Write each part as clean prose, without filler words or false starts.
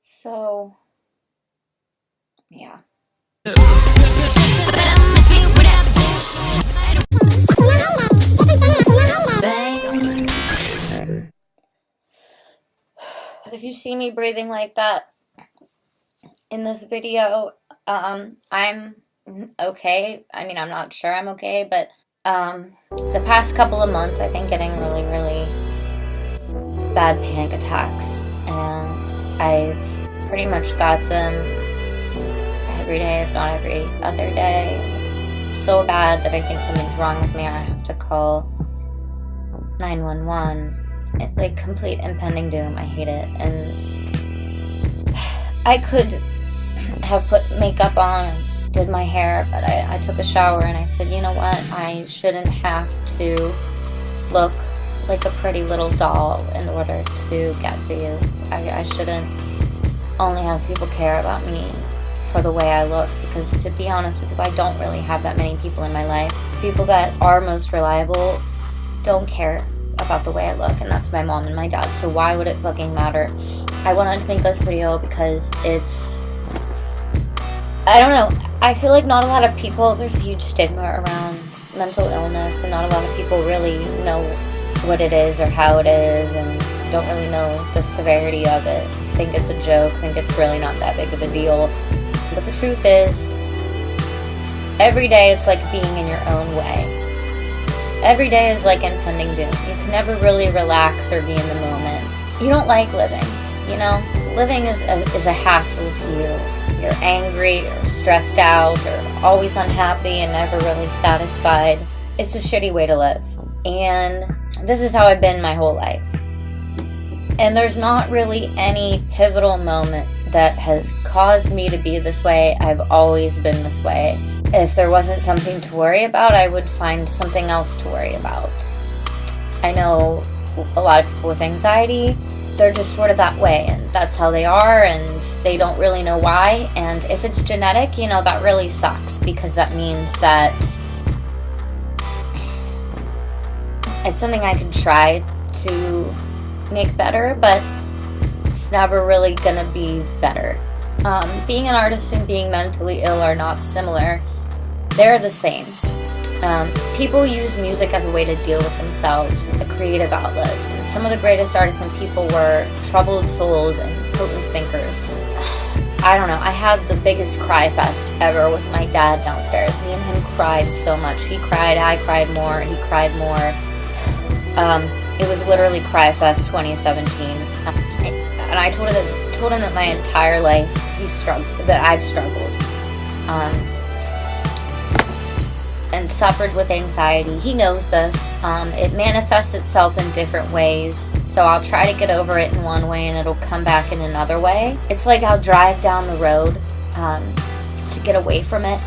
So, yeah. If you see me breathing like that in this video, I'm okay. I mean, I'm not sure I'm okay, but the past couple of months I've been getting really, really bad panic attacks, and I've pretty much got them every day, if not every other day. So bad that I think something's wrong with me, or I have to call 911. Like, complete impending doom. I hate it. And I could have put makeup on and did my hair, but I took a shower and I said, you know what? I shouldn't have to look like a pretty little doll in order to get views. I shouldn't only have people care about me for the way I look, because to be honest with you, I don't really have that many people in my life. People that are most reliable don't care about the way I look, and that's my mom and my dad, so why would it fucking matter? I wanted to make this video because I don't know, I feel like not a lot of people, there's a huge stigma around mental illness, and not a lot of people really know what it is or how it is, and don't really know the severity of it. Think it's a joke, think it's really not that big of a deal. But the truth is, every day it's like being in your own way. Every day is like impending doom. You can never really relax or be in the moment. You don't like living, you know? Living is a hassle to you. You're angry or stressed out or always unhappy and never really satisfied. It's a shitty way to live. And this is how I've been my whole life. And there's not really any pivotal moment that has caused me to be this way. I've always been this way. If there wasn't something to worry about, I would find something else to worry about. I know a lot of people with anxiety, they're just sort of that way, and that's how they are, and they don't really know why. And if it's genetic, you know, that really sucks, because that means that it's something I could try to make better, but it's never really gonna be better. Being an artist and being mentally ill are not similar. They're the same. People use music as a way to deal with themselves, a creative outlet. And some of the greatest artists and people were troubled souls and potent thinkers. I don't know, I had the biggest cry fest ever with my dad downstairs. Me and him cried so much. He cried, I cried more, he cried more. It was literally Cry Fest 2017. And I told him that my entire life that I've struggled. And suffered with anxiety. He knows this. It manifests itself in different ways, so I'll try to get over it in one way and it'll come back in another way. It's like I'll drive down the road to get away from it,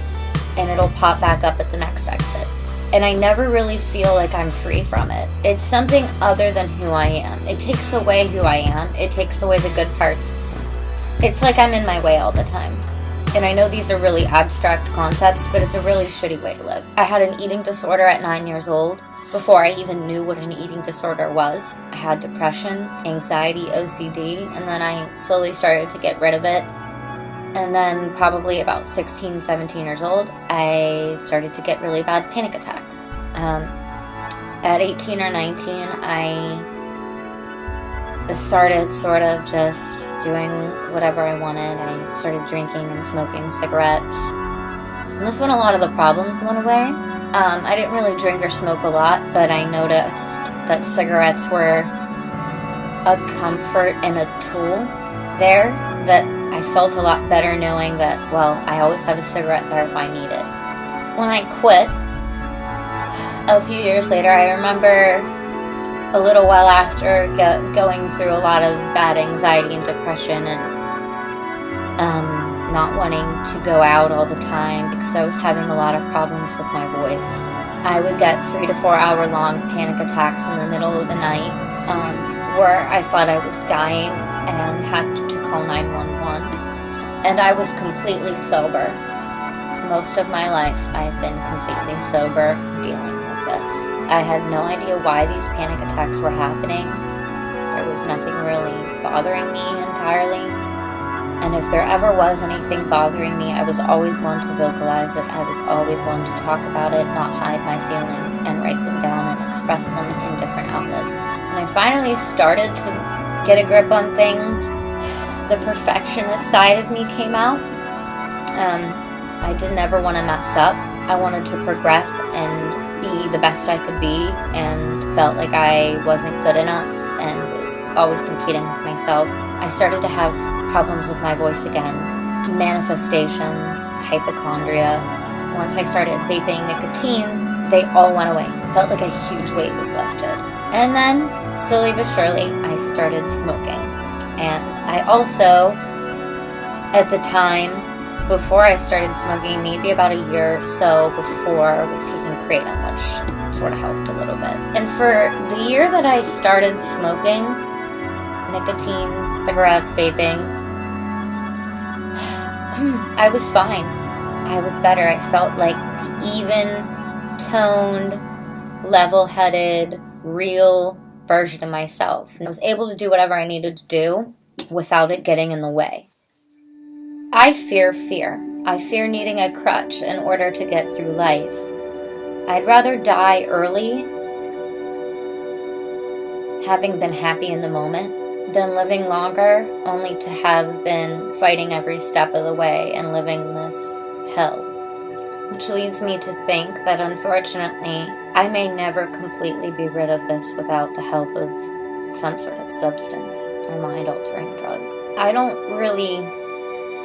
and it'll pop back up at the next exit. And I never really feel like I'm free from it. It's something other than who I am. It takes away who I am. It takes away the good parts. It's like I'm in my way all the time. And I know these are really abstract concepts, but it's a really shitty way to live. I had an eating disorder at 9 years old, before I even knew what an eating disorder was. I had depression, anxiety, OCD, and then I slowly started to get rid of it. And then probably about 16, 17 years old, I started to get really bad panic attacks. At 18 or 19, I started sort of just doing whatever I wanted. I started drinking and smoking cigarettes. And that's when a lot of the problems went away. I didn't really drink or smoke a lot, but I noticed that cigarettes were a comfort and a tool there, that I felt a lot better knowing that, well, I always have a cigarette there if I need it. When I quit, a few years later, I remember a little while after going through a lot of bad anxiety and depression, and not wanting to go out all the time because I was having a lot of problems with my voice. I would get 3 to 4 hour long panic attacks in the middle of the night, where I thought I was dying and had to call 911. And I was completely sober. Most of my life I've been completely sober dealing with this. I had no idea why these panic attacks were happening. There was nothing really bothering me entirely. And if there ever was anything bothering me, I was always one to vocalize it. I was always one to talk about it, not hide my feelings, and write them down and express them in different outlets. When I finally started to get a grip on things, the perfectionist side of me came out. I didn't ever want to mess up. I wanted to progress and be the best I could be, and felt like I wasn't good enough and was always competing with myself. I started to have problems with my voice again, manifestations, hypochondria. Once I started vaping nicotine, they all went away. It felt like a huge weight was lifted. And then, slowly but surely, I started smoking. And I also, at the time, before I started smoking, maybe about a year or so before, I was taking kratom, which sort of helped a little bit. And for the year that I started smoking, nicotine, cigarettes, vaping, I was fine. I was better. I felt like the even-toned, level-headed, real version of myself. And I was able to do whatever I needed to do without it getting in the way. I fear fear. I fear needing a crutch in order to get through life. I'd rather die early, having been happy in the moment, than living longer only to have been fighting every step of the way and living this hell. Which leads me to think that unfortunately, I may never completely be rid of this without the help of some sort of substance or mind-altering drug. I don't really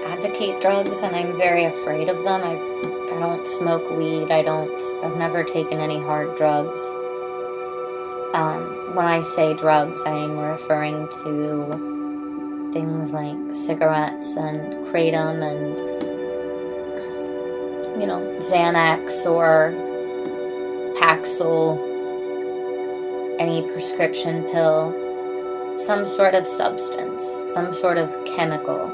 advocate drugs, and I'm very afraid of them. I don't smoke weed. I've never taken any hard drugs. When I say drugs, I'm referring to things like cigarettes and kratom and, Xanax or Paxil, any prescription pill, some sort of substance, some sort of chemical.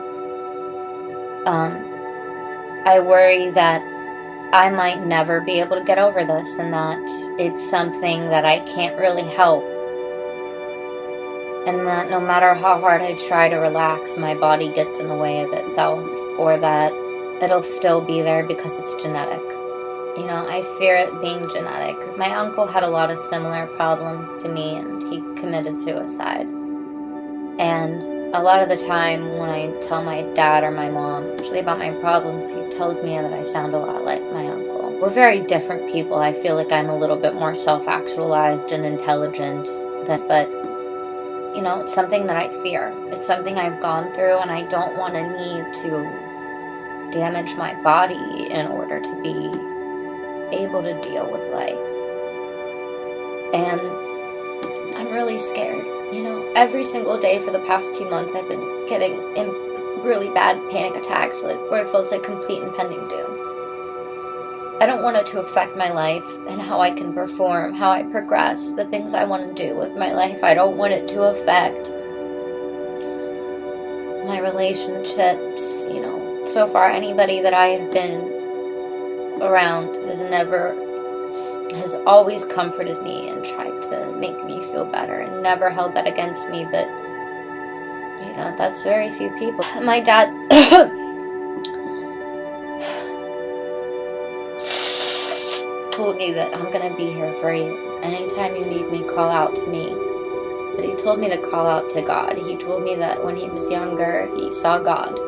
I worry that I might never be able to get over this, and that it's something that I can't really help, and that no matter how hard I try to relax, my body gets in the way of itself, or that it'll still be there because it's genetic. I fear it being genetic. My uncle had a lot of similar problems to me, and he committed suicide. And a lot of the time when I tell my dad or my mom actually about my problems, he tells me that I sound a lot like my uncle. We're very different people. I feel like I'm a little bit more self-actualized and intelligent, but it's something that I fear. It's something I've gone through, and I don't want to need to damage my body in order to be able to deal with life. And I'm really scared. Every single day for the past 2 months, I've been getting really bad panic attacks, where it feels like complete impending doom. I don't want it to affect my life and how I can perform, how I progress, the things I want to do with my life. I don't want it to affect my relationships. So far, anybody that I have been around has always comforted me and tried to make me feel better, and never held that against me, but that's very few people. My dad told me that I'm gonna be here for you. Anytime you need me, call out to me. But he told me to call out to God. He told me that when he was younger, he saw God.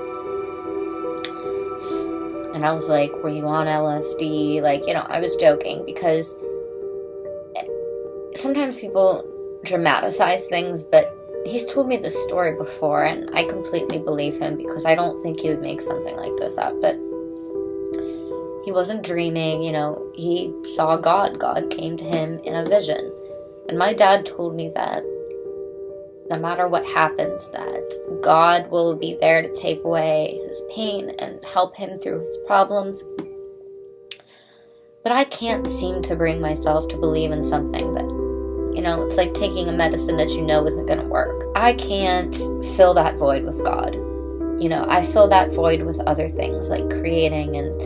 And I was like, were you on LSD? I was joking, because sometimes people dramatize things, but he's told me this story before, and I completely believe him, because I don't think he would make something like this up. But he wasn't dreaming, he saw God. God came to him in a vision. And my dad told me that no matter what happens, that God will be there to take away his pain and help him through his problems. But I can't seem to bring myself to believe in something that, it's like taking a medicine that isn't going to work. I can't fill that void with God. I fill that void with other things, like creating and,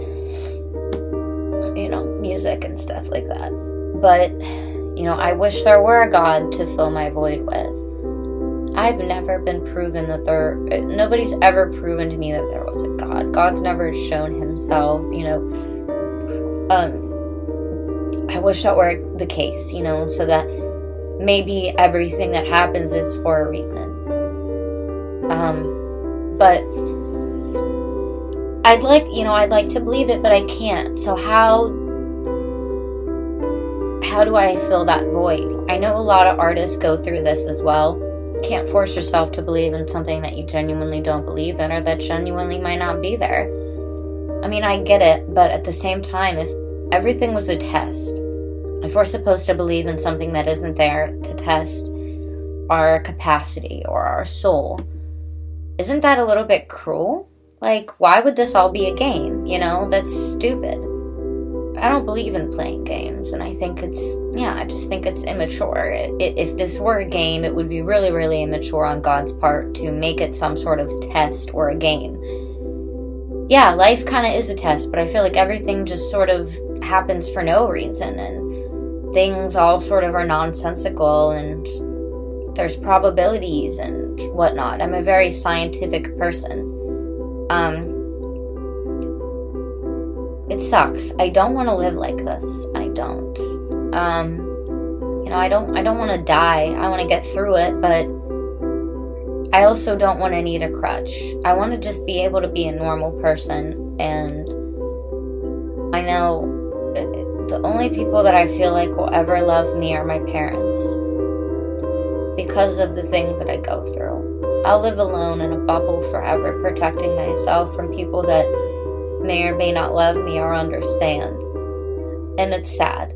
music and stuff like that. But, I wish there were a God to fill my void with. I've never been proven that nobody's ever proven to me that there was a God. God's never shown himself, I wish that were the case, so that maybe everything that happens is for a reason. But I'd like to believe it, but I can't. So how do I fill that void? I know a lot of artists go through this as well. You can't force yourself to believe in something that you genuinely don't believe in, or that genuinely might not be there. I mean, I get it, but at the same time, if everything was a test, if we're supposed to believe in something that isn't there to test our capacity or our soul, isn't that a little bit cruel? Like, why would this all be a game? That's stupid. I don't believe in playing games, and I just think it's immature. If this were a game, it would be really, really immature on God's part to make it some sort of test or a game. Yeah, life kind of is a test, but I feel like everything just sort of happens for no reason, and things all sort of are nonsensical, and there's probabilities and whatnot. I'm a very scientific person. It sucks. I don't want to live like this. I don't. I don't want to die. I want to get through it, but I also don't want to need a crutch. I want to just be able to be a normal person, and I know the only people that I feel like will ever love me are my parents, because of the things that I go through. I'll live alone in a bubble forever, protecting myself from people that may or may not love me or understand. And it's sad,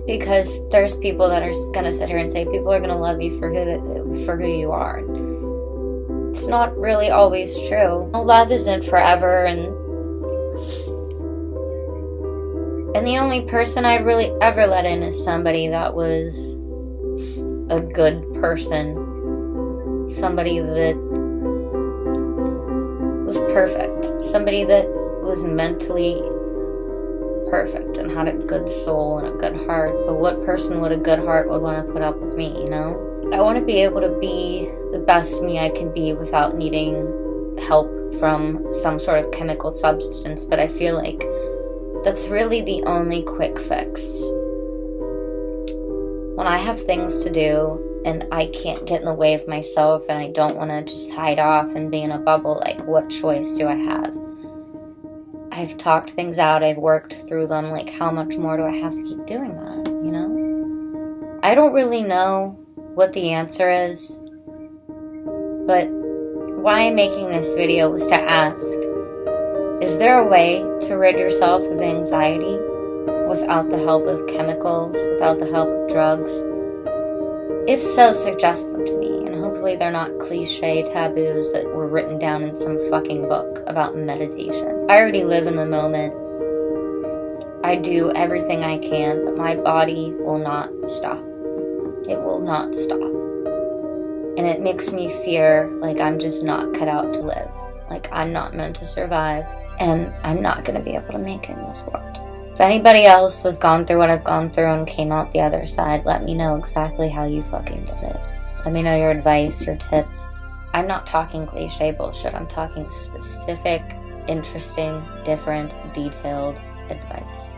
because there's people that are going to sit here and say people are going to love you for who you are. It's not really always true. Love isn't forever, and the only person I'd really ever let in is somebody that was a good person. Somebody that was perfect. Somebody that was mentally perfect and had a good soul and a good heart. But what person with a good heart would want to put up with me, I want to be able to be the best me I can be without needing help from some sort of chemical substance, but I feel like that's really the only quick fix. When I have things to do and I can't get in the way of myself and I don't want to just hide off and be in a bubble, like, what choice do I have? I've talked things out, I've worked through them, like, how much more do I have to keep doing that, I don't really know what the answer is, but why I'm making this video was to ask, is there a way to rid yourself of anxiety without the help of chemicals, without the help of drugs? If so, suggest them to me, and hopefully they're not cliche taboos that were written down in some fucking book about meditation. I already live in the moment. I do everything I can, but my body will not stop. It will not stop. And it makes me fear like I'm just not cut out to live. Like I'm not meant to survive, and I'm not going to be able to make it in this world. If anybody else has gone through what I've gone through and came out the other side, let me know exactly how you fucking did it. Let me know your advice, your tips. I'm not talking cliche bullshit. I'm talking specific, interesting, different, detailed advice.